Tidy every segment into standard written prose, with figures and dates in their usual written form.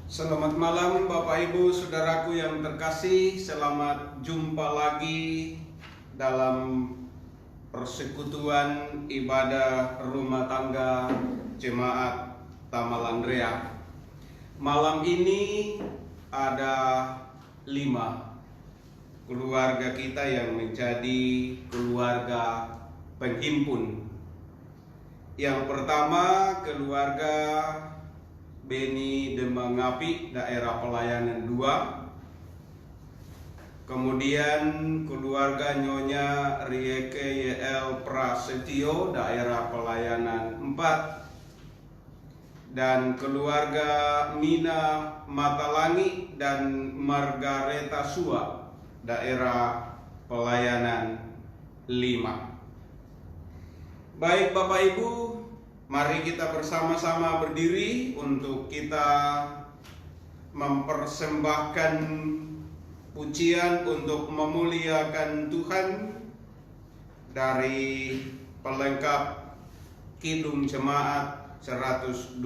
Selamat malam Bapak Ibu Saudaraku yang terkasih. Selamat jumpa lagi dalam persekutuan ibadah rumah tangga Jemaat Tamalandrea. Malam ini ada 5 keluarga kita yang menjadi keluarga penghimpun. Yang pertama, keluarga Beni Demangapi, daerah pelayanan 2. Kemudian keluarga Nyonya Rieke YL Prasetyo, daerah pelayanan 4. Dan keluarga Mina Matalangi dan Margareta Sua, daerah pelayanan 5. Baik Bapak Ibu, mari kita bersama-sama berdiri untuk kita mempersembahkan pujian untuk memuliakan Tuhan dari pelengkap Kidung Jemaat 126.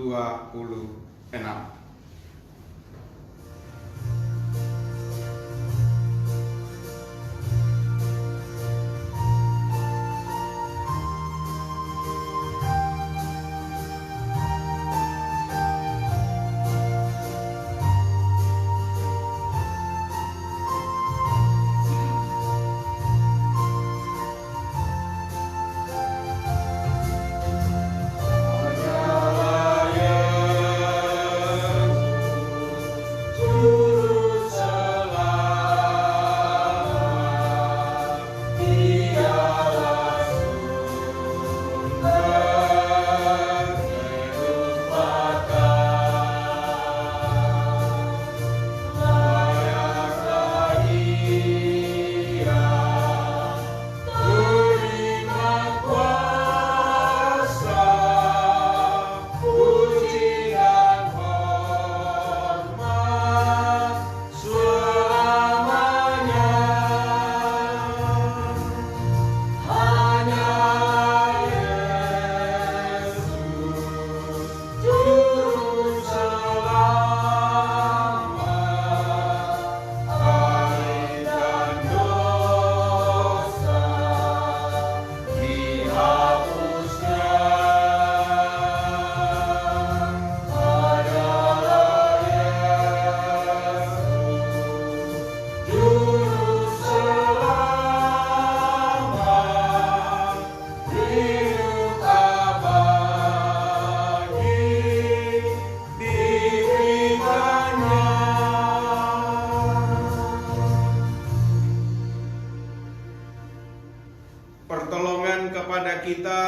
Pertolongan kepada kita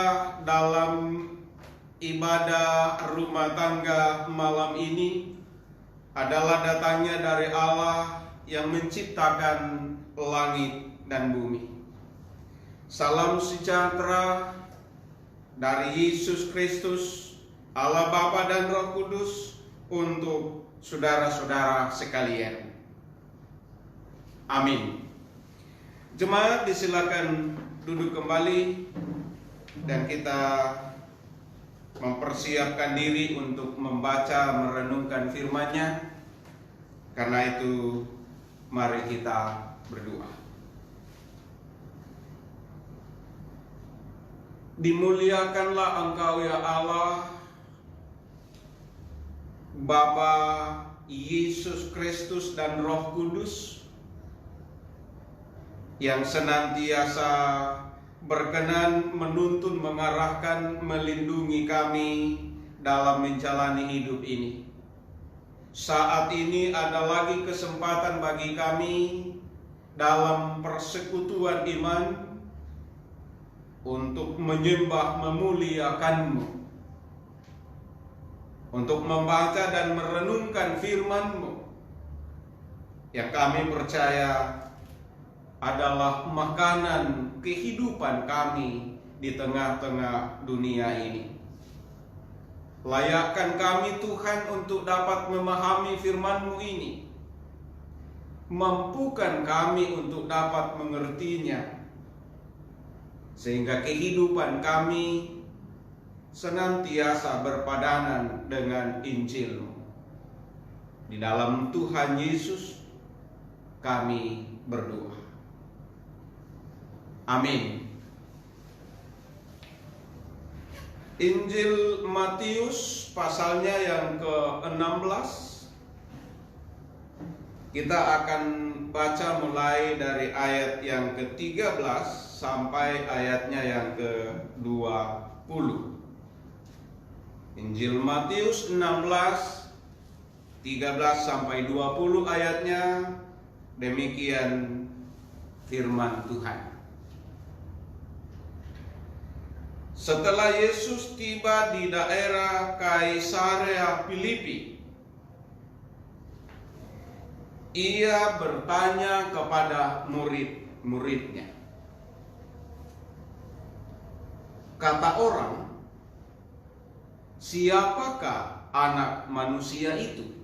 dalam ibadah rumah tangga malam ini adalah datangnya dari Allah yang menciptakan langit dan bumi. Salam sejahtera dari Yesus Kristus, Allah Bapa dan Roh Kudus untuk saudara-saudara sekalian. Amin. Jemaat disilakan duduk kembali dan kita mempersiapkan diri untuk membaca merenungkan firman-Nya. Karena itu mari kita berdoa. Dimuliakanlah Engkau ya Allah, Bapa, Yesus Kristus dan Roh Kudus, yang senantiasa berkenan menuntun, mengarahkan, melindungi kami dalam menjalani hidup ini. Saat ini ada lagi kesempatan bagi kami dalam persekutuan iman untuk menyembah, memuliakan-Mu, untuk membaca dan merenungkan firman-Mu yang kami percaya adalah makanan kehidupan kami di tengah-tengah dunia ini. Layakkan kami Tuhan untuk dapat memahami firman-Mu ini. Mampukan kami untuk dapat mengertinya, sehingga kehidupan kami senantiasa berpadanan dengan Injil-Mu. Di dalam Tuhan Yesus kami berdoa. Amin. Injil Matius pasalnya yang ke-16. Kita akan baca mulai dari ayat yang ke-13 sampai ayatnya yang ke-20. Injil Matius 16 13 sampai 20 ayatnya. Demikian firman Tuhan. Setelah Yesus tiba di daerah Kaisarea Filipi, ia bertanya kepada murid-muridnya, kata orang, siapakah anak manusia itu?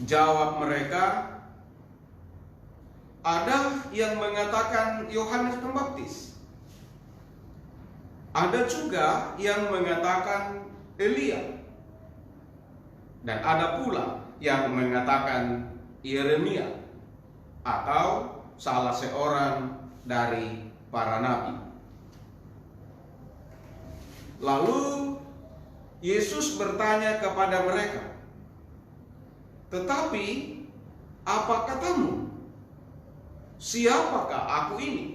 Jawab mereka, ada yang mengatakan Yohanes Pembaptis, ada juga yang mengatakan Elia, dan ada pula yang mengatakan Yeremia atau salah seorang dari para nabi. Lalu Yesus bertanya kepada mereka, tetapi apa katamu? Siapakah aku ini?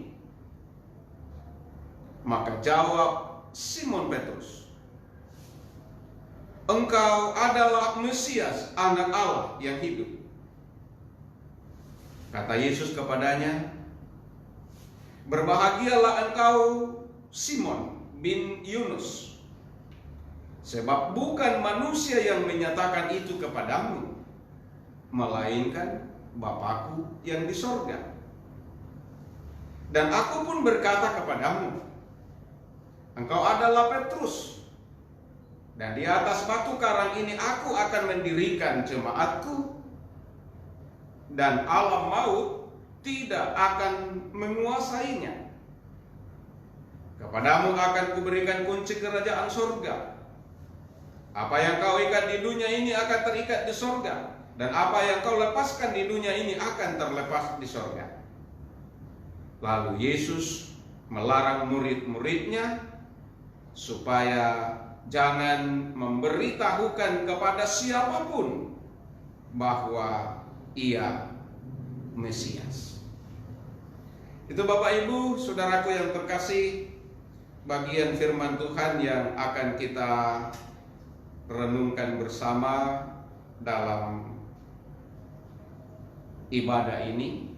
Maka jawab Simon Petrus, engkau adalah Mesias, anak Allah yang hidup. Kata Yesus kepadanya, berbahagialah engkau Simon bin Yunus, sebab bukan manusia yang menyatakan itu kepadamu, melainkan Bapakku yang di sorga. Dan aku pun berkata kepadamu, engkau adalah Petrus, dan di atas batu karang ini aku akan mendirikan jemaatku, dan alam maut tidak akan menguasainya. Kepadamu akan kuberikan kunci kerajaan sorga. Apa yang kau ikat di dunia ini akan terikat di sorga, dan apa yang kau lepaskan di dunia ini akan terlepas di sorga. Lalu Yesus melarang murid-muridnya supaya jangan memberitahukan kepada siapapun bahwa ia Mesias. Itu Bapak Ibu, saudaraku yang terkasih, bagian firman Tuhan yang akan kita renungkan bersama dalam ibadah ini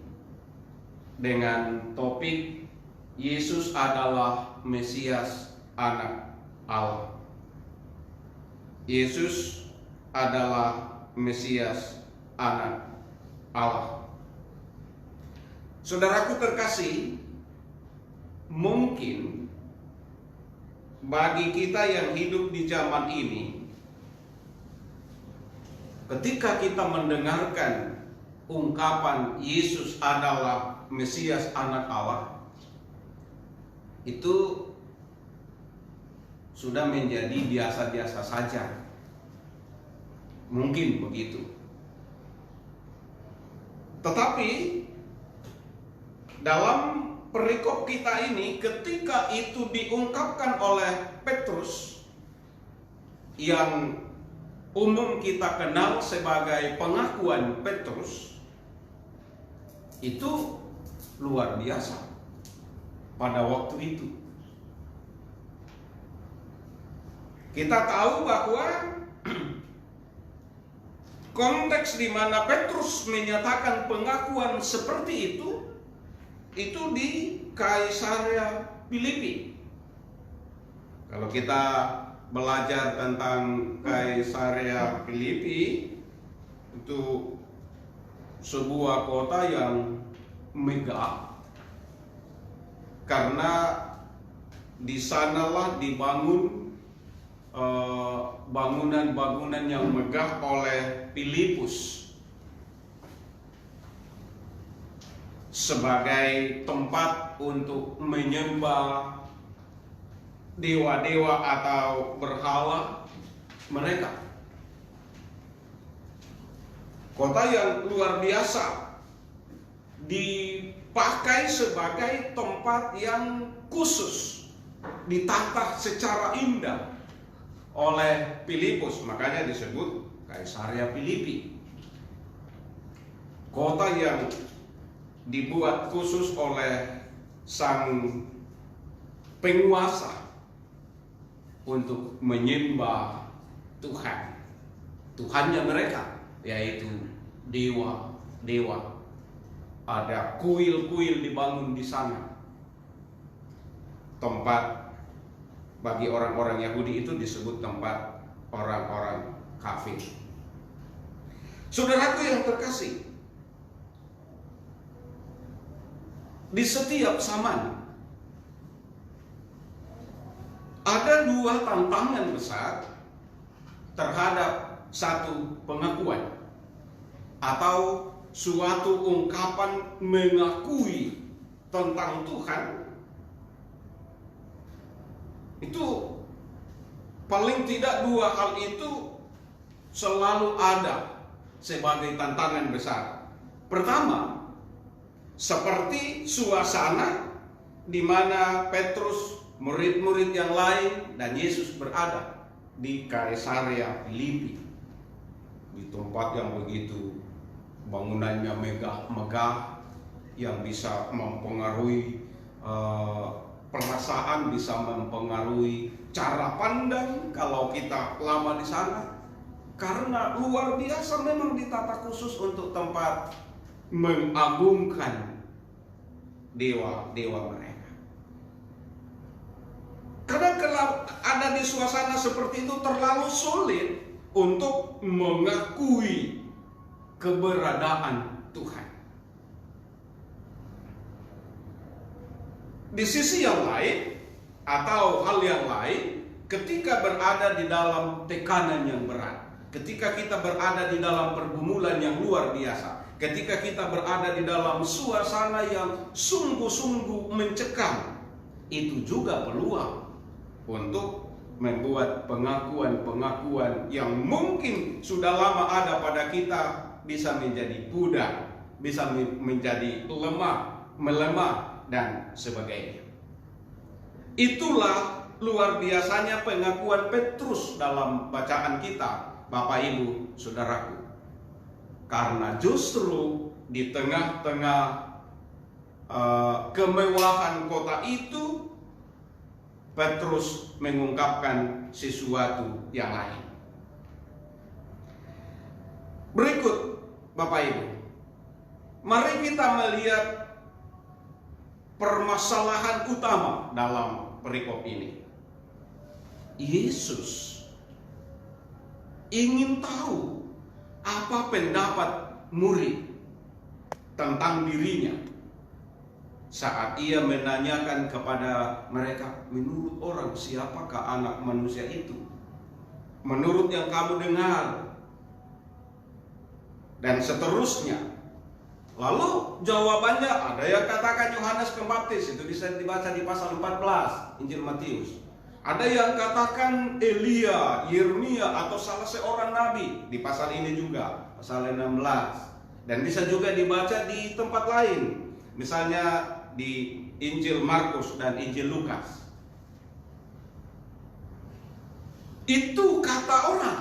dengan topik Yesus adalah Mesias, anak Allah. Yesus adalah Mesias, anak Allah. Saudaraku terkasih, mungkin bagi kita yang hidup di zaman ini, ketika kita mendengarkan ungkapan Yesus adalah Mesias, anak Allah, itu sudah menjadi biasa-biasa saja. Mungkin begitu. Tetapi dalam perikop kita ini, ketika itu diungkapkan oleh Petrus, yang umum kita kenal sebagai pengakuan Petrus, itu luar biasa pada waktu itu. Kita tahu bahwa konteks di mana Petrus menyatakan pengakuan seperti itu di Kaisarea Filipi. Kalau kita belajar tentang Kaisarea Filipi, itu sebuah kota yang megah, karena di sanalah dibangun bangunan-bangunan yang megah oleh Filipus sebagai tempat untuk menyembah dewa-dewa atau berhala mereka. Kota yang luar biasa, dipakai sebagai tempat yang khusus, ditata secara indah oleh Filipus, makanya disebut Kaisarea Filipi. Kota yang dibuat khusus oleh sang penguasa untuk menyembah Tuhan, Tuhannya mereka, yaitu dewa-dewa. Ada kuil-kuil dibangun di sana. Tempat bagi orang-orang Yahudi itu disebut tempat orang-orang kafir. Saudaraku yang terkasih, di setiap zaman ada dua tantangan besar terhadap satu pengakuan atau suatu ungkapan mengakui tentang Tuhan. Itu paling tidak dua hal itu selalu ada sebagai tantangan besar. Pertama, seperti suasana di mana Petrus, murid-murid yang lain, dan Yesus berada di Kaisarea Filipi, di tempat yang begitu bangunannya megah-megah, yang bisa mempengaruhi perasaan, bisa mempengaruhi cara pandang kalau kita lama di sana, karena luar biasa memang ditata khusus untuk tempat mengagungkan dewa-dewa mereka. Karena kalau ada di suasana seperti itu terlalu sulit untuk mengakui keberadaan Tuhan. Di sisi yang lain atau hal yang lain, ketika berada di dalam tekanan yang berat, ketika kita berada di dalam pergumulan yang luar biasa, ketika kita berada di dalam suasana yang sungguh-sungguh mencekam, itu juga peluang untuk membuat pengakuan-pengakuan yang mungkin sudah lama ada pada kita bisa menjadi pudar, bisa menjadi melemah, dan sebagainya. Itulah luar biasanya pengakuan Petrus dalam bacaan kita, Bapak Ibu, Saudaraku. Karena justru di tengah-tengah kemewahan kota itu, Petrus mengungkapkan sesuatu yang lain. Berikut, Bapak Ibu, mari kita melihat permasalahan utama dalam perikop ini. Yesus ingin tahu apa pendapat murid tentang dirinya saat ia menanyakan kepada mereka, menurut orang siapakah anak manusia itu? Menurut yang kamu dengar, dan seterusnya. Lalu jawabannya, ada yang katakan Yohanes Pembaptis, itu bisa dibaca di pasal 14 Injil Matius. Ada yang katakan Elia, Yeremia, atau salah seorang nabi di pasal ini juga, pasal 16. Dan bisa juga dibaca di tempat lain, misalnya di Injil Markus dan Injil Lukas. Itu kata orang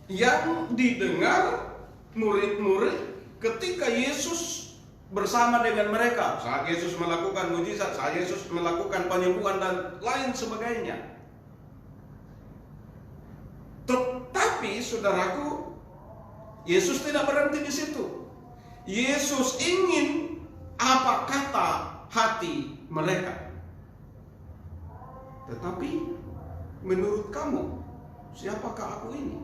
yang didengar murid-murid ketika Yesus bersama dengan mereka, saat Yesus melakukan mujizat, saat Yesus melakukan penyembuhan dan lain sebagainya. Tetapi saudaraku, Yesus tidak berhenti di situ. Yesus ingin apa kata hati mereka. Tetapi menurut kamu, siapakah aku ini?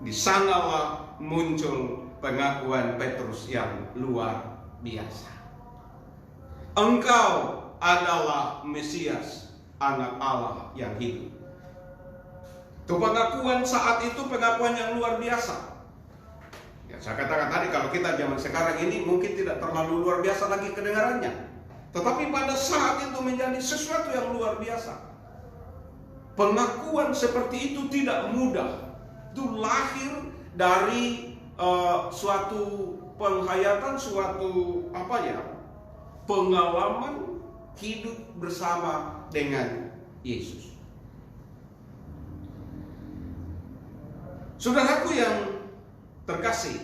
Di sanalah muncul pengakuan Petrus yang luar biasa. Engkau adalah Mesias, anak Allah yang hidup. Itu pengakuan saat itu, pengakuan yang luar biasa. Ya, saya katakan tadi, kalau kita zaman sekarang ini mungkin tidak terlalu luar biasa lagi kedengarannya. Tetapi pada saat itu menjadi sesuatu yang luar biasa. Pengakuan seperti itu tidak mudah itu lahir dari suatu penghayatan, suatu pengalaman hidup bersama dengan Yesus. Saudaraku yang terkasih,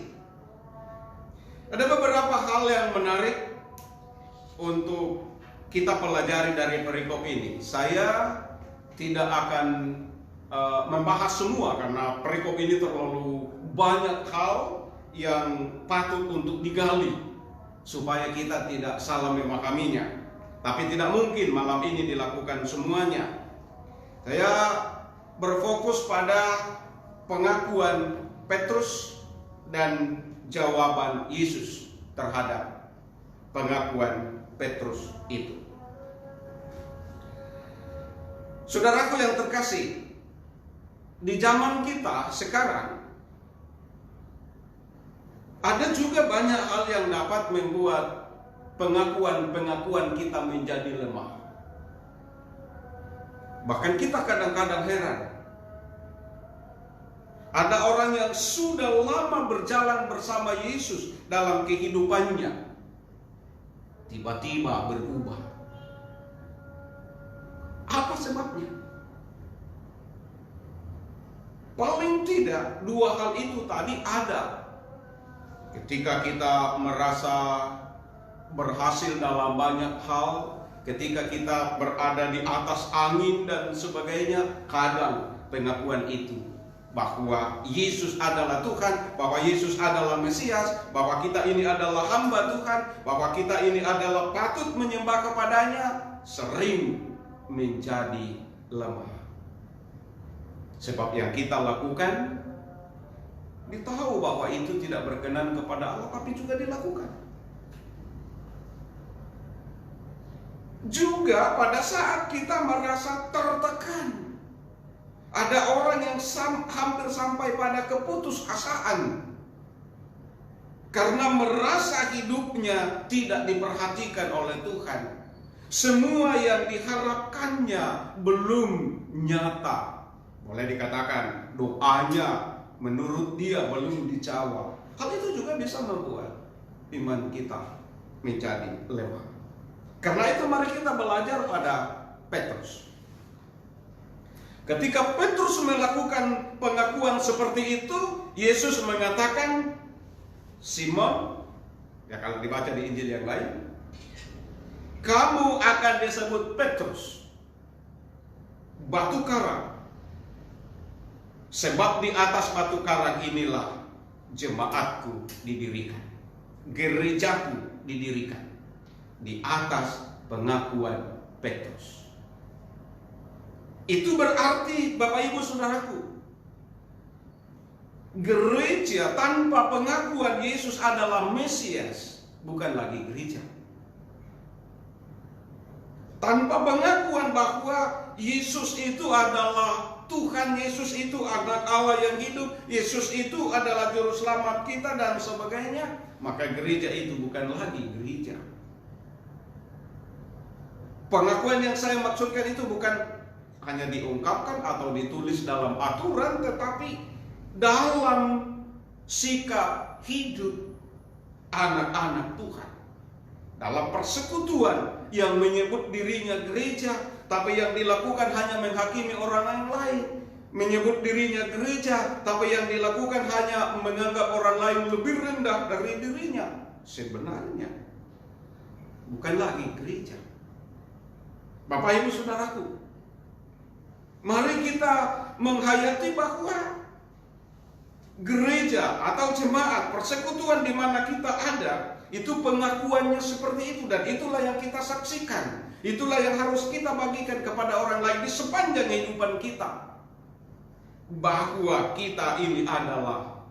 ada beberapa hal yang menarik untuk kita pelajari dari perikop ini. Saya tidak akan membahas semua karena perikop ini terlalu banyak hal yang patut untuk digali supaya kita tidak salah memahaminya. Tapi tidak mungkin malam ini dilakukan semuanya. Saya berfokus pada pengakuan Petrus dan jawaban Yesus terhadap pengakuan Petrus itu. Saudaraku yang terkasih, di zaman kita sekarang ada juga banyak hal yang dapat membuat pengakuan-pengakuan kita menjadi lemah. Bahkan kita kadang-kadang heran. Ada orang yang sudah lama berjalan bersama Yesus dalam kehidupannya, tiba-tiba berubah. Apa sebabnya? Paling tidak dua hal itu tadi ada. Ketika kita merasa berhasil dalam banyak hal, ketika kita berada di atas angin dan sebagainya, kadang pengakuan itu bahwa Yesus adalah Tuhan, bahwa Yesus adalah Mesias, bahwa kita ini adalah hamba Tuhan, bahwa kita ini adalah patut menyembah kepadanya, sering menjadi lemah. Sebab yang kita lakukan ditahu bahwa itu tidak berkenan kepada Allah, tapi juga dilakukan. Juga pada saat kita merasa tertekan, ada orang yang hampir sampai pada keputusasaan karena merasa hidupnya tidak diperhatikan oleh Tuhan. Semua yang diharapkannya belum nyata. Boleh dikatakan doanya menurut dia belum dijawab. Hal itu juga bisa membuat iman kita menjadi lemah. Karena itu mari kita belajar pada Petrus. Ketika Petrus melakukan pengakuan seperti itu, Yesus mengatakan, Simon, ya kalau dibaca di Injil yang lain, kamu akan disebut Petrus, batu karang. Sebab di atas batu karang inilah jemaatku didirikan, gerejaku didirikan, di atas pengakuan Petrus. Itu berarti Bapak Ibu Saudaraku, gereja tanpa pengakuan Yesus adalah Mesias bukan lagi gereja. Tanpa pengakuan bahwa Yesus itu adalah Tuhan, Yesus itu anak Allah yang hidup, Yesus itu adalah juru selamat kita dan sebagainya, maka gereja itu bukan lagi gereja. Pengakuan yang saya maksudkan itu bukan hanya diungkapkan atau ditulis dalam aturan, tetapi dalam sikap hidup anak-anak Tuhan. Dalam persekutuan yang menyebut dirinya gereja, tapi yang dilakukan hanya menghakimi orang lain. Menyebut dirinya gereja, tapi yang dilakukan hanya menganggap orang lain lebih rendah dari dirinya. Sebenarnya bukan lagi gereja. Bapak Ibu Saudaraku, mari kita menghayati bahwa gereja atau jemaat, persekutuan di mana kita ada, itu pengakuannya seperti itu, dan itulah yang kita saksikan. Itulah yang harus kita bagikan kepada orang lain di sepanjang kehidupan kita, bahwa kita ini adalah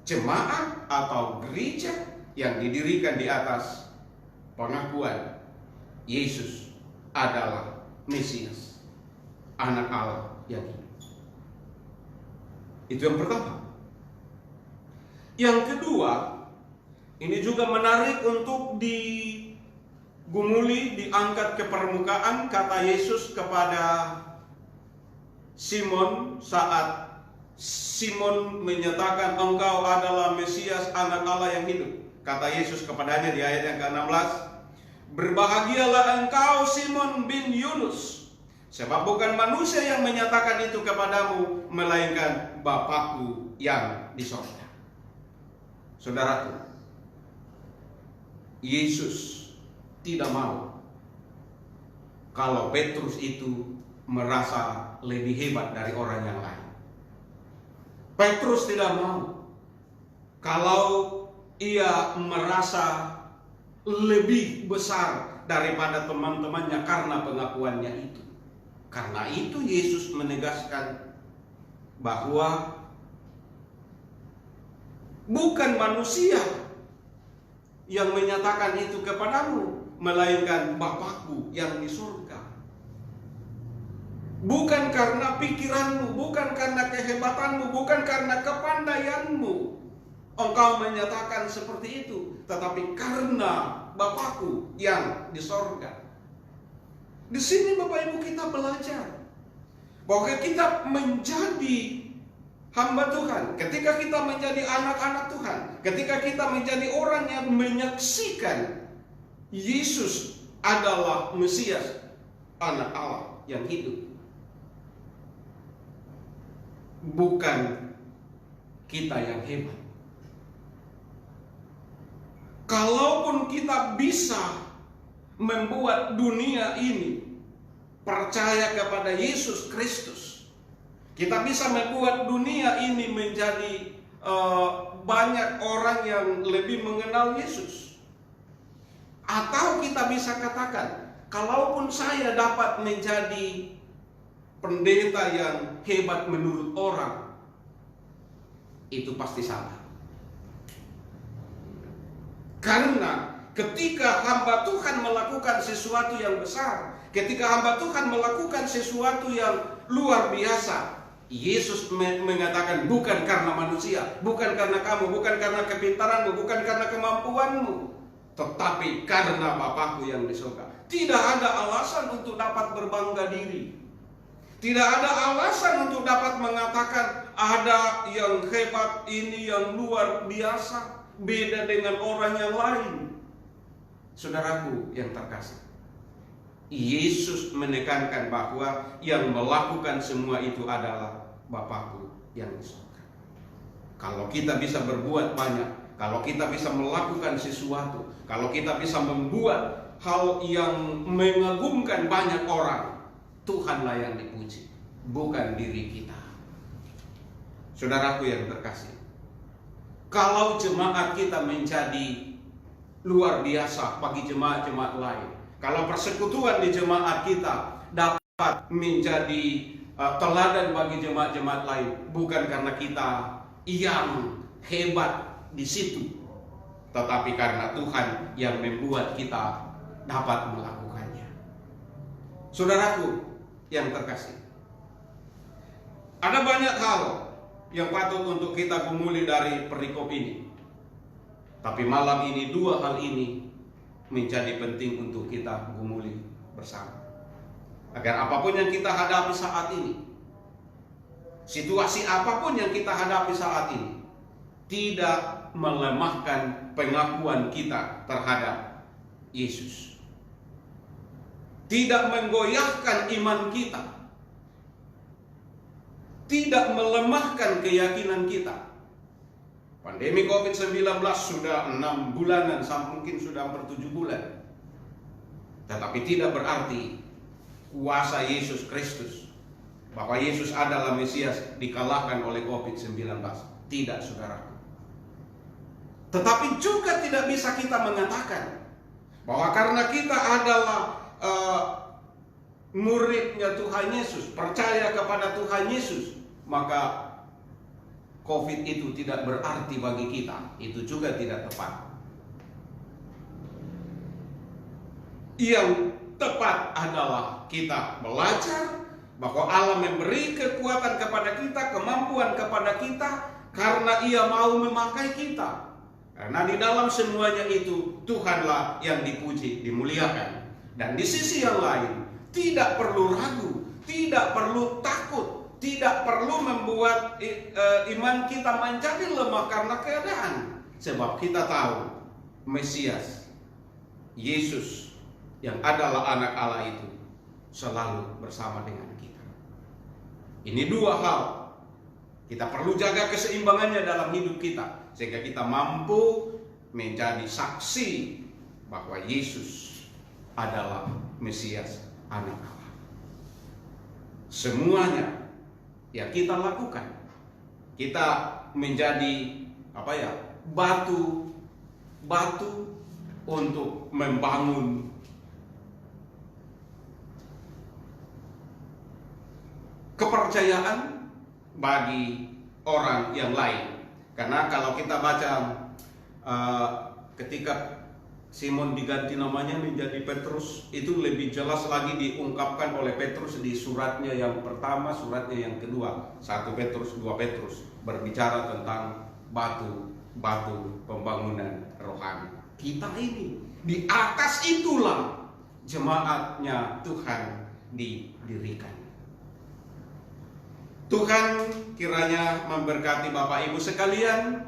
jemaat atau gereja yang didirikan di atas pengakuan Yesus adalah Mesias, anak Allah yang hidup. Itu yang pertama. Yang kedua, ini juga menarik untuk digumuli, diangkat ke permukaan kata Yesus kepada Simon saat Simon menyatakan, engkau adalah Mesias, anak Allah yang hidup. Kata Yesus kepadanya di ayat yang ke-16, berbahagialah engkau Simon bin Yunus, sebab bukan manusia yang menyatakan itu kepadamu, melainkan Bapakku yang di sorga. Saudaraku, Yesus tidak mau kalau Petrus itu merasa lebih hebat dari orang yang lain. Petrus tidak mau kalau ia merasa lebih besar daripada teman-temannya karena pengakuannya itu. Karena itu Yesus menegaskan bahwa bukan manusia yang menyatakan itu kepadamu, melainkan Bapakku yang di surga. Bukan karena pikiranmu, bukan karena kehebatanmu, bukan karena kepandaianmu engkau menyatakan seperti itu, tetapi karena Bapakku yang di sorga. Di sini Bapak Ibu kita belajar bahwa kita menjadi hamba Tuhan, ketika kita menjadi anak-anak Tuhan, ketika kita menjadi orang yang menyaksikan Yesus adalah Mesias, anak Allah yang hidup. Bukan kita yang hebat. Kalaupun kita bisa membuat dunia ini percaya kepada Yesus Kristus, kita bisa membuat dunia ini menjadi banyak orang yang lebih mengenal Yesus. Atau kita bisa katakan, kalaupun saya dapat menjadi pendeta yang hebat menurut orang, itu pasti salah. Karena ketika hamba Tuhan melakukan sesuatu yang besar, ketika hamba Tuhan melakukan sesuatu yang luar biasa, Yesus mengatakan bukan karena manusia, bukan karena kamu, bukan karena kepintaranmu, bukan karena kemampuanmu, tetapi karena Bapakku yang di surga. Tidak ada alasan untuk dapat berbangga diri. Tidak ada alasan untuk dapat mengatakan ada yang hebat, ini yang luar biasa, beda dengan orang yang lain. Saudaraku yang terkasih, Yesus menekankan bahwa yang melakukan semua itu adalah Bapakku yang di surga. Kalau kita bisa berbuat banyak, kalau kita bisa melakukan sesuatu, kalau kita bisa membuat hal yang mengagumkan banyak orang, Tuhanlah yang dipuji, bukan diri kita. Saudaraku yang terkasih, kalau jemaat kita menjadi luar biasa bagi jemaat-jemaat lain, kalau persekutuan di jemaat kita dapat menjadi teladan bagi jemaat-jemaat lain, bukan karena kita yang hebat di situ, tetapi karena Tuhan yang membuat kita dapat melakukannya. Saudaraku yang terkasih, ada banyak hal yang patut untuk kita gumuli dari perikop ini. Tapi malam ini dua hal ini menjadi penting untuk kita gumuli bersama. Agar apapun yang kita hadapi saat ini, situasi apapun yang kita hadapi saat ini, tidak melemahkan pengakuan kita terhadap Yesus. Tidak menggoyahkan iman kita, tidak melemahkan keyakinan kita. Pandemi COVID-19 sudah 6 bulanan, mungkin sudah hampir 7 bulan. Tetapi tidak berarti kuasa Yesus Kristus, bahwa Yesus adalah Mesias, dikalahkan oleh COVID-19. Tidak, saudara. Tetapi juga tidak bisa kita mengatakan bahwa karena kita adalah muridnya Tuhan Yesus, percaya kepada Tuhan Yesus, maka COVID itu tidak berarti bagi kita. Itu juga tidak tepat. Yang tepat adalah kita belajar bahwa Allah memberi kekuatan kepada kita, kemampuan kepada kita, karena Ia mau memakai kita. Karena di dalam semuanya itu Tuhanlah yang dipuji, dimuliakan. Dan di sisi yang lain, tidak perlu ragu, tidak perlu takut tidak perlu membuat iman kita menjadi lemah karena keadaan. Sebab kita tahu Mesias, Yesus yang adalah anak Allah itu selalu bersama dengan kita. Ini dua hal. Kita perlu jaga keseimbangannya dalam hidup kita, sehingga kita mampu menjadi saksi bahwa Yesus adalah Mesias, anak Allah. Semuanya yang kita lakukan, kita menjadi batu untuk membangun kepercayaan bagi orang yang lain. Karena kalau kita baca ketika Simon diganti namanya menjadi Petrus, itu lebih jelas lagi diungkapkan oleh Petrus di suratnya yang pertama, suratnya yang kedua, 1 Petrus, 2 Petrus, berbicara tentang batu pembangunan rohani. Kita ini di atas itulah jemaatnya Tuhan didirikan. Tuhan kiranya memberkati Bapak Ibu sekalian.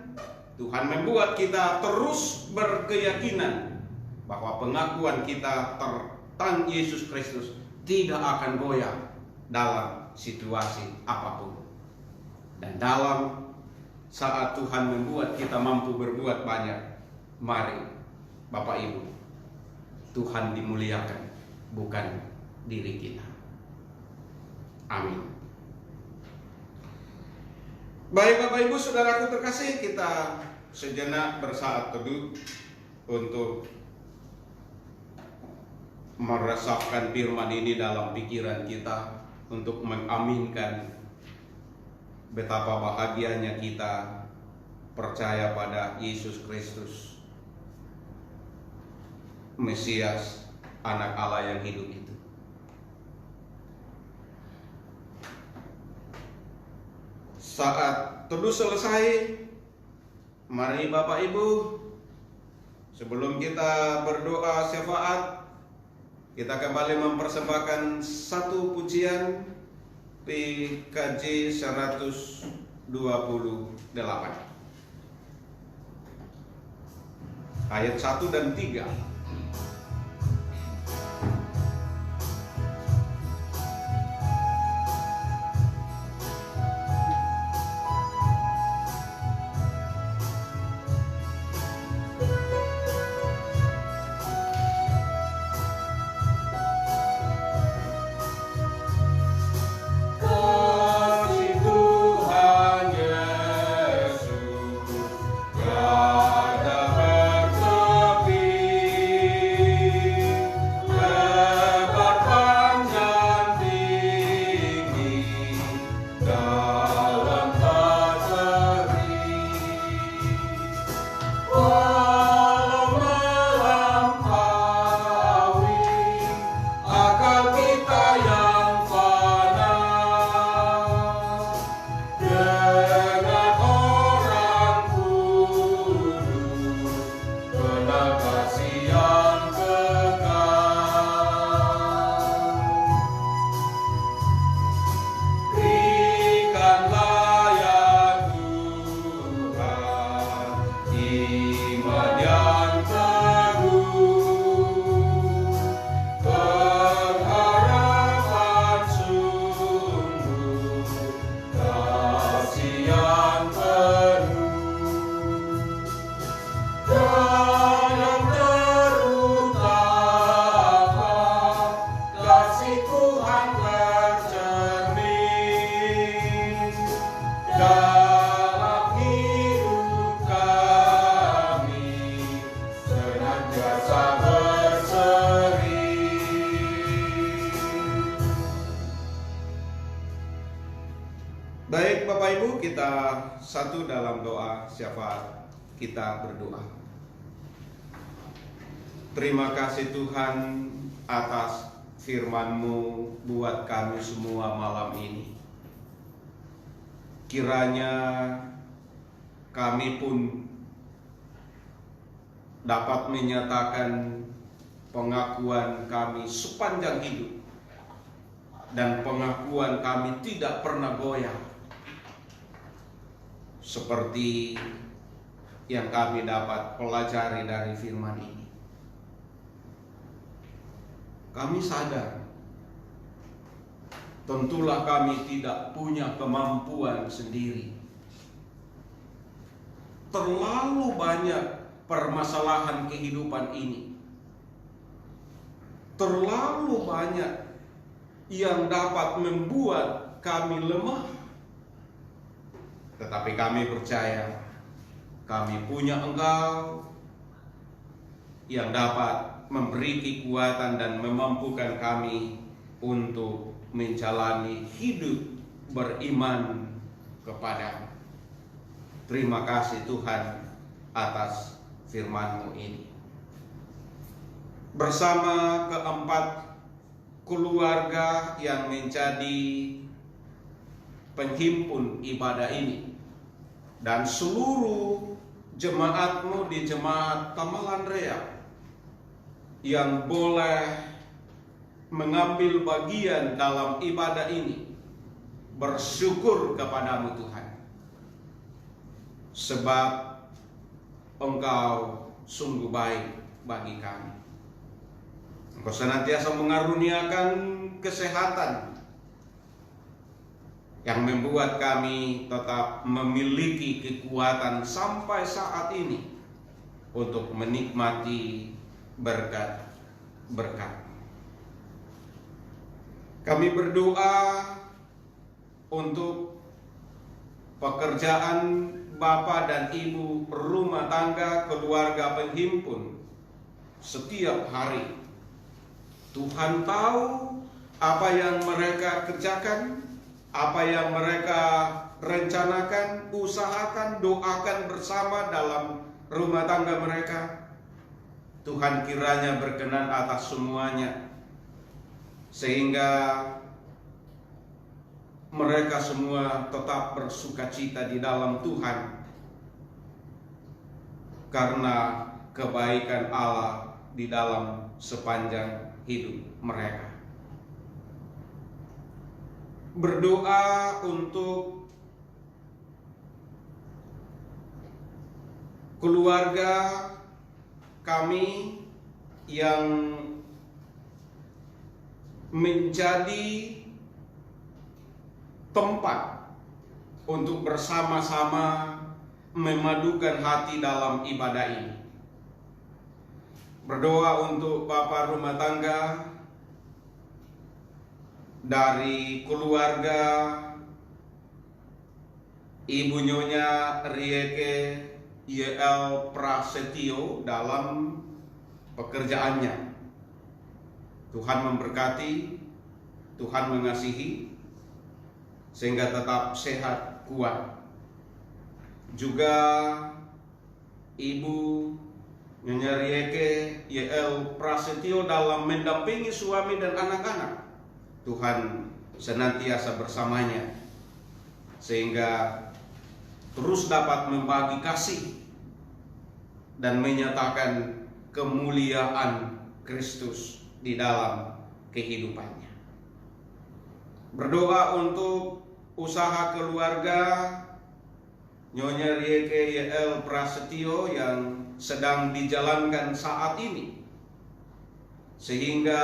Tuhan membuat kita terus berkeyakinan bahwa pengakuan kita tentang Yesus Kristus tidak akan goyah dalam situasi apapun. Dan dalam saat Tuhan membuat kita mampu berbuat banyak, mari Bapak Ibu, Tuhan dimuliakan, bukan diri kita. Amin. Baik Bapak Ibu, saudaraku terkasih, kita sejenak bersaat teduh untuk meresapkan firman ini dalam pikiran kita, untuk mengaminkan betapa bahagianya kita percaya pada Yesus Kristus, Mesias, anak Allah yang hidup itu. Saat teduh selesai, mari Bapak Ibu, sebelum kita berdoa syafaat, kita kembali mempersembahkan satu pujian PKJ 128 ayat 1 dan 3. Baik Bapak Ibu, kita satu dalam doa syafaat, kita berdoa. Terima kasih Tuhan atas firman-Mu buat kami semua malam ini. Kiranya kami pun dapat menyatakan pengakuan kami sepanjang hidup dan pengakuan kami tidak pernah goyah, seperti yang kami dapat pelajari dari firman ini. Kami sadar, tentulah kami tidak punya kemampuan sendiri. Terlalu banyak permasalahan kehidupan ini. Terlalu banyak yang dapat membuat kami lemah. Tetapi kami percaya kami punya Engkau yang dapat memberi kekuatan dan memampukan kami untuk menjalani hidup beriman kepada-Mu. Terima kasih Tuhan atas firman-Mu ini. Bersama keempat keluarga yang menjadi penghimpun ibadah ini dan seluruh jemaat-Mu di jemaat Tamalan Rea yang boleh mengambil bagian dalam ibadah ini, bersyukur kepada-Mu Tuhan, sebab Engkau sungguh baik bagi kami. Engkau senantiasa mengaruniakan kesehatan yang membuat kami tetap memiliki kekuatan sampai saat ini untuk menikmati berkat-berkat. Kami berdoa untuk pekerjaan Bapak dan Ibu rumah tangga keluarga penghimpun setiap hari. Tuhan tahu apa yang mereka kerjakan, apa yang mereka rencanakan, usahakan, doakan bersama dalam rumah tangga mereka. Tuhan kiranya berkenan atas semuanya, sehingga mereka semua tetap bersukacita di dalam Tuhan karena kebaikan Allah di dalam sepanjang hidup mereka. Berdoa untuk keluarga kami yang menjadi tempat untuk bersama-sama memadukan hati dalam ibadah ini. Berdoa untuk bapak rumah tangga dari keluarga Ibu Nyonya Rieke YL Prasetyo dalam pekerjaannya. Tuhan memberkati, Tuhan mengasihi, sehingga tetap sehat, kuat. Juga Ibu Nyonya Rieke YL Prasetyo dalam mendampingi suami dan anak-anak. Tuhan senantiasa bersamanya, sehingga terus dapat membagi kasih dan menyatakan kemuliaan Kristus di dalam kehidupannya. Berdoa untuk usaha keluarga Nyonya Rieke YL Prasetyo yang sedang dijalankan saat ini, sehingga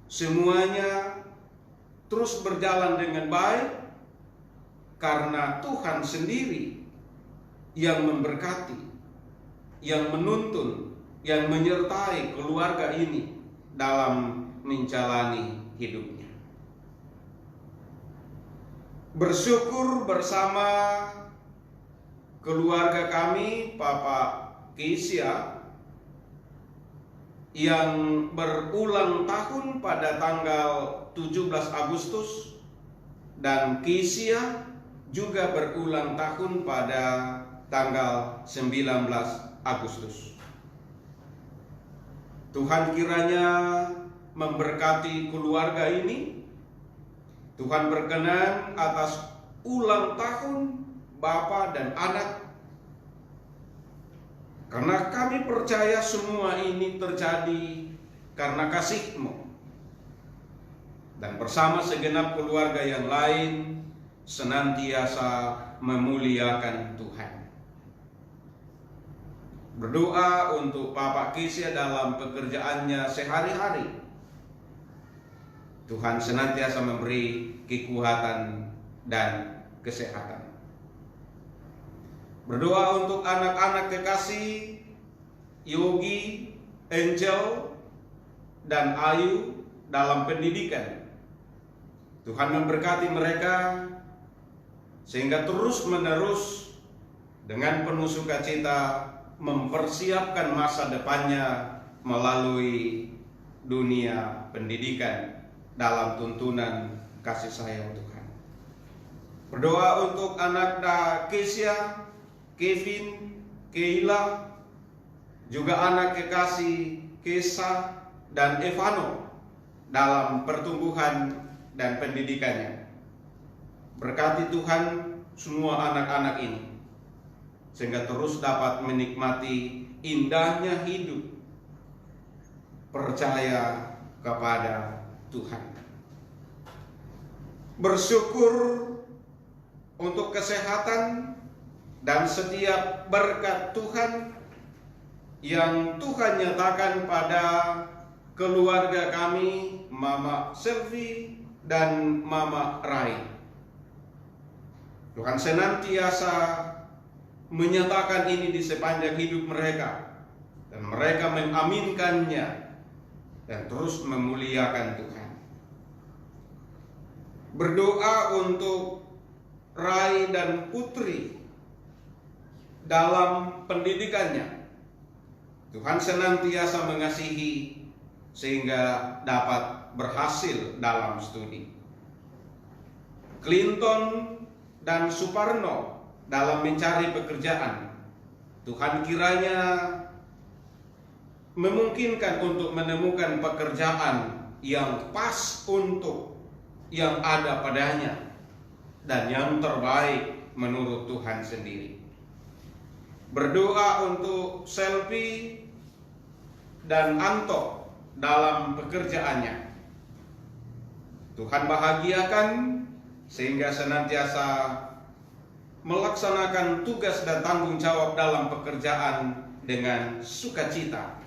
semuanya terus berjalan dengan baik karena Tuhan sendiri yang memberkati, yang menuntun, yang menyertai keluarga ini dalam menjalani hidupnya. Bersyukur bersama keluarga kami, Papa Keisha, yang berulang tahun pada tanggal 17 Agustus, dan Keisha juga berulang tahun pada tanggal 19 Agustus. Tuhan kiranya memberkati keluarga ini. Tuhan berkenan atas ulang tahun Bapa dan anak, karena kami percaya semua ini terjadi karena kasih-Mu. dan bersama segenap keluarga yang lain senantiasa memuliakan Tuhan. Berdoa untuk Bapak Kesia dalam pekerjaannya sehari-hari. Tuhan senantiasa memberi kekuatan dan kesehatan. Berdoa untuk anak-anak kekasih Yogi, Angel, dan Ayu dalam pendidikan. Tuhan memberkati mereka sehingga terus-menerus dengan penuh sukacita mempersiapkan masa depannya melalui dunia pendidikan dalam tuntunan kasih sayang Tuhan. Berdoa untuk anak Kesia, Kevin, Keila, juga anak kekasih Kesa dan Evano dalam pertumbuhan dan pendidikannya. Berkati Tuhan semua anak-anak ini sehingga terus dapat menikmati indahnya hidup percaya kepada Tuhan. Bersyukur untuk kesehatan dan setiap berkat Tuhan yang Tuhan nyatakan pada keluarga kami, Mama Selvi dan Mama Rai. Tuhan senantiasa menyatakan ini di sepanjang hidup mereka, dan mereka mengaminkannya dan terus memuliakan Tuhan. Berdoa untuk Rai dan Putri dalam pendidikannya. Tuhan senantiasa mengasihi sehingga dapat berhasil dalam studi. Clinton dan Suparno dalam mencari pekerjaan. Tuhan kiranya memungkinkan untuk menemukan pekerjaan yang pas untuk yang ada padanya dan yang terbaik menurut Tuhan sendiri. Berdoa untuk Selvi dan Anto dalam pekerjaannya. Tuhan bahagiakan sehingga senantiasa melaksanakan tugas dan tanggung jawab dalam pekerjaan dengan sukacita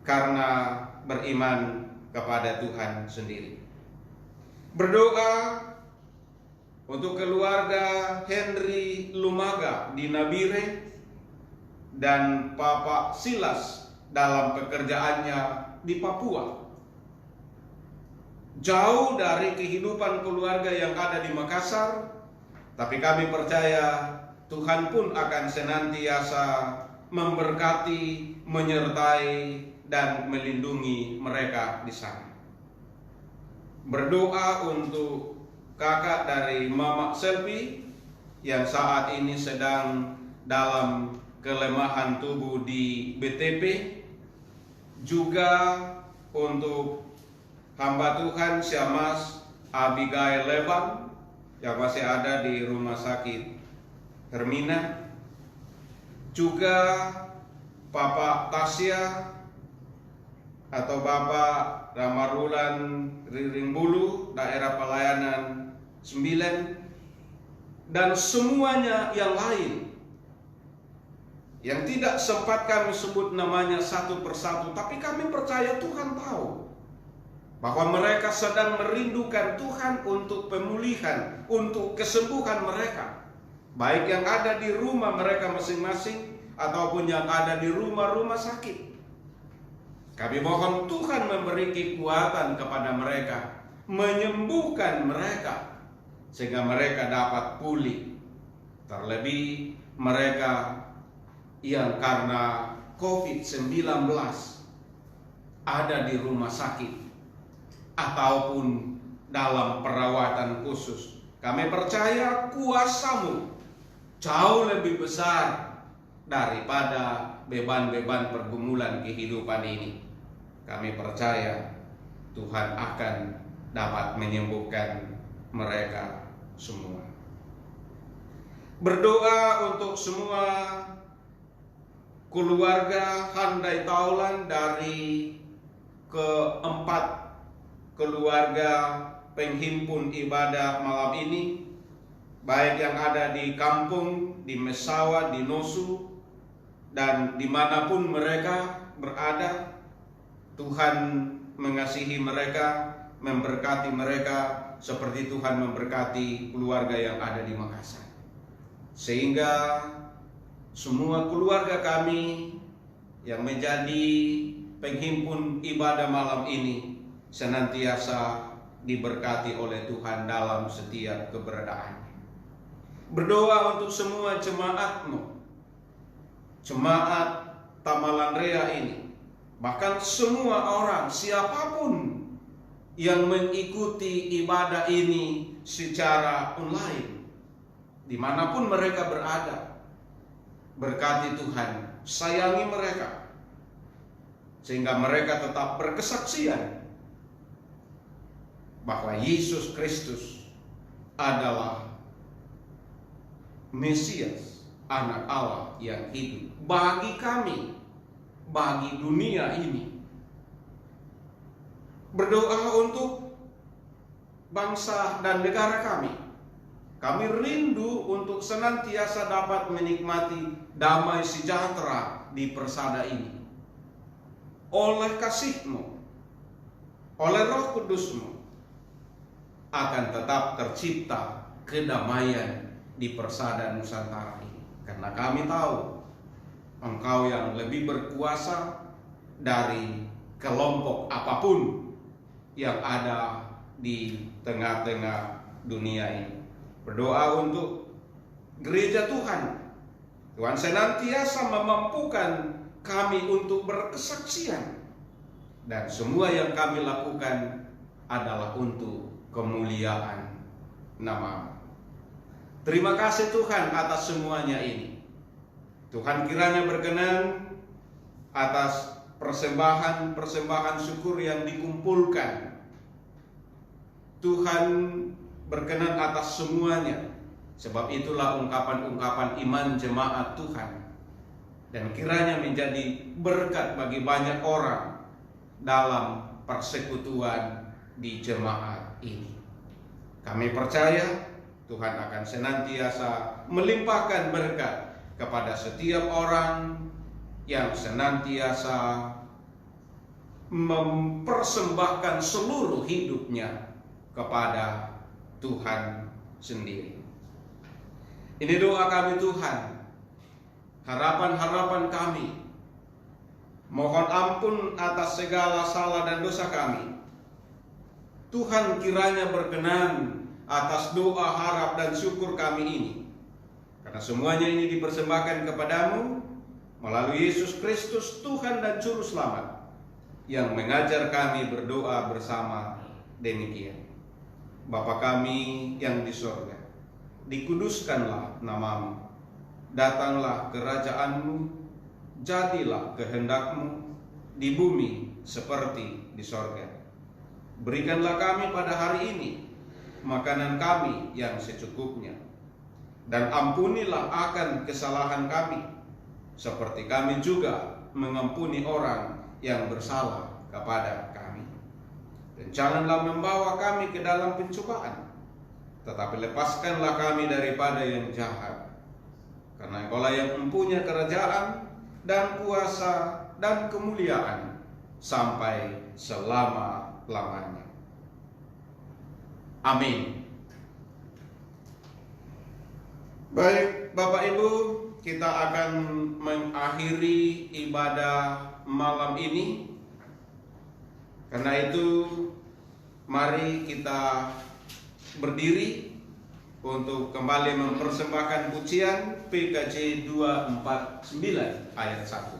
karena beriman kepada Tuhan sendiri. Berdoa untuk keluarga Henry Lumaga di Nabire dan Papa Silas dalam pekerjaannya di Papua. Jauh dari kehidupan keluarga yang ada di Makassar, tapi kami percaya Tuhan pun akan senantiasa memberkati, menyertai, dan melindungi mereka di sana. Berdoa untuk kakak dari Mama Selvi yang saat ini sedang dalam kelemahan tubuh di BTP. Juga untuk hamba Tuhan Syamas Abigail Leban yang masih ada di rumah sakit Hermina. Juga Papa Tasya atau Bapak Ramarulan Riring Bulu, daerah pelayanan 9, dan semuanya yang lain yang tidak sempat kami sebut namanya satu persatu, tapi kami percaya Tuhan tahu bahwa mereka sedang merindukan Tuhan untuk pemulihan, untuk kesembuhan mereka, baik yang ada di rumah mereka masing-masing ataupun yang ada di rumah-rumah sakit. Kami mohon Tuhan memberi kekuatan kepada mereka, menyembuhkan mereka sehingga mereka dapat pulih. Terlebih mereka yang karena COVID-19 ada di rumah sakit ataupun dalam perawatan khusus. Kami percaya kuasa-Mu jauh lebih besar daripada beban-beban pergumulan kehidupan ini. Kami percaya Tuhan akan dapat menyembuhkan mereka semua. Berdoa untuk semua keluarga Handai Taulan dari keempat keluarga penghimpun ibadah malam ini, baik yang ada di kampung, di Mesawa, di Nosu, dan dimanapun mereka berada. Tuhan mengasihi mereka, memberkati mereka seperti Tuhan memberkati keluarga yang ada di Makassar. Sehingga semua keluarga kami yang menjadi penghimpun ibadah malam ini senantiasa diberkati oleh Tuhan dalam setiap keberadaannya. Berdoa untuk semua jemaatmu, jemaat Tamalan Rea ini, bahkan semua orang, siapapun yang mengikuti ibadah ini secara online, dimanapun mereka berada. Berkati Tuhan, sayangi mereka, sehingga mereka tetap berkesaksian bahwa Yesus Kristus adalah Mesias, Anak Allah yang hidup bagi kami, bagi dunia ini. Berdoa untuk bangsa dan negara kami. Kami rindu untuk senantiasa dapat menikmati damai sejahtera di persada ini. Oleh kasih-Mu, oleh Roh Kudus-Mu, akan tetap tercipta kedamaian di persada Nusantara ini. Karena kami tahu Engkau yang lebih berkuasa dari kelompok apapun yang ada di tengah-tengah dunia ini. Berdoa untuk gereja Tuhan. Tuhan senantiasa memampukan kami untuk berkesaksian, dan semua yang kami lakukan adalah untuk kemuliaan nama-Mu. Terima kasih Tuhan atas semuanya ini. Tuhan kiranya berkenan atas persembahan syukur yang dikumpulkan. Tuhan berkenan atas semuanya, sebab itulah ungkapan-ungkapan iman jemaat Tuhan, dan kiranya menjadi berkat bagi banyak orang dalam persekutuan di jemaat ini. Kami percaya Tuhan akan senantiasa melimpahkan berkat kepada setiap orang yang senantiasa mempersembahkan seluruh hidupnya kepada Tuhan sendiri. Ini doa kami Tuhan, harapan-harapan kami. Mohon ampun atas segala salah dan dosa kami. Tuhan kiranya berkenan atas doa, harap, dan syukur kami ini, karena semuanya ini dipersembahkan kepadamu melalui Yesus Kristus, Tuhan dan Juru Selamat, yang mengajar kami berdoa bersama demikian. Bapa kami yang di sorga, dikuduskanlah nama-Mu, datanglah kerajaan-Mu, jadilah kehendak-Mu di bumi seperti di sorga. Berikanlah kami pada hari ini makanan kami yang secukupnya, dan ampunilah akan kesalahan kami, seperti kami juga mengampuni orang yang bersalah kepada kami. Dan janganlah membawa kami ke dalam pencobaan, tetapi lepaskanlah kami daripada yang jahat. Karena Engkaulah yang mempunyai kerajaan dan kuasa dan kemuliaan sampai selama-lamanya. Amin. Baik Bapak Ibu, kita akan mengakhiri ibadah malam ini. Karena itu mari kita berdiri untuk kembali mempersembahkan pujian PKJ 249 ayat 1.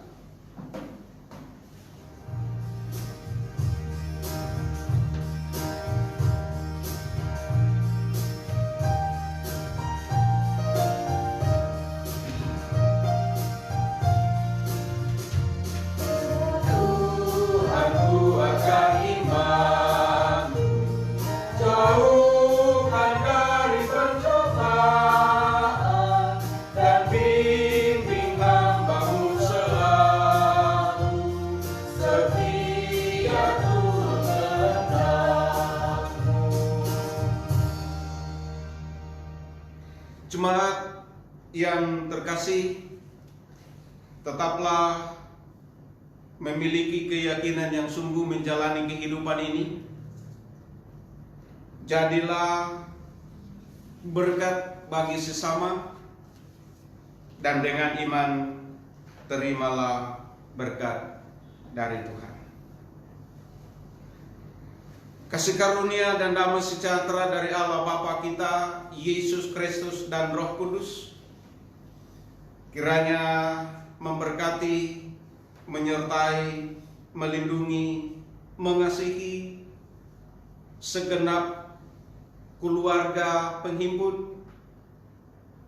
Dan bimbing hamba-Mu selalu. Jemaat yang terkasih, tetaplah memiliki keyakinan yang sungguh menjalani kehidupan ini. Jadilah berkat bagi sesama, dan dengan iman terimalah berkat dari Tuhan. Kasih karunia dan damai sejahtera dari Allah Bapa kita, Yesus Kristus dan Roh Kudus kiranya memberkati, menyertai, melindungi, mengasihi segenap keluarga penghimpun,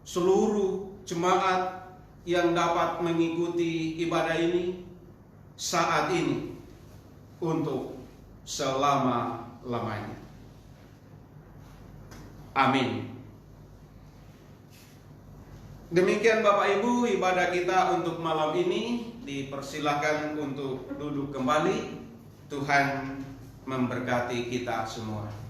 seluruh jemaat yang dapat mengikuti ibadah ini saat ini untuk selama-lamanya. Amin. Demikian Bapak Ibu ibadah kita untuk malam ini. Dipersilakan untuk duduk kembali. Tuhan memberkati kita semua.